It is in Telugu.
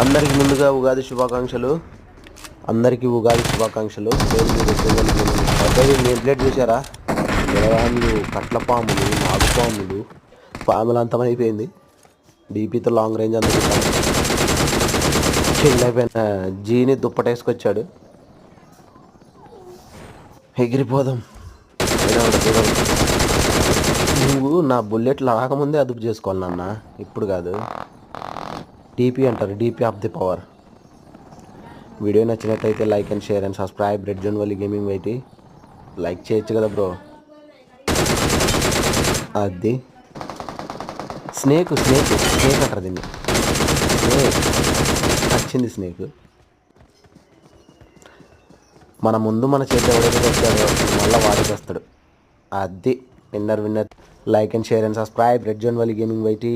అందరికి ముందుగా ఉగాది శుభాకాంక్షలు. నేమ్ ప్లేట్ చూసారా? జలవాములు, కట్లపాములు, నాగుపాములు, పాములు అంతమైపోయింది. డీపీతో లాంగ్ రేంజ్ అందుకుంటాం. చెల్లైపోయిన జీని దుప్పటేసుకొచ్చాడు. ఎగిరిపోదాం. నువ్వు నా బుల్లెట్ రాకముందే అదుపు చేసుకోవాలి నాన్న, ఇప్పుడు కాదు. డీపీ అంటారు, DP of the power. Video నచ్చినట్టయితే like and share and subscribe red zone Valli gaming YT. లైక్ చేయొచ్చు కదా బ్రో. అది స్నేక్ అంటారు దీన్ని. వచ్చింది స్నేక్. మన ముందు మన చేతి ఎవరైతే వచ్చాడో మళ్ళీ వాడికి వస్తాడు. అది winner. Like and share and subscribe red zone Valli gaming YT.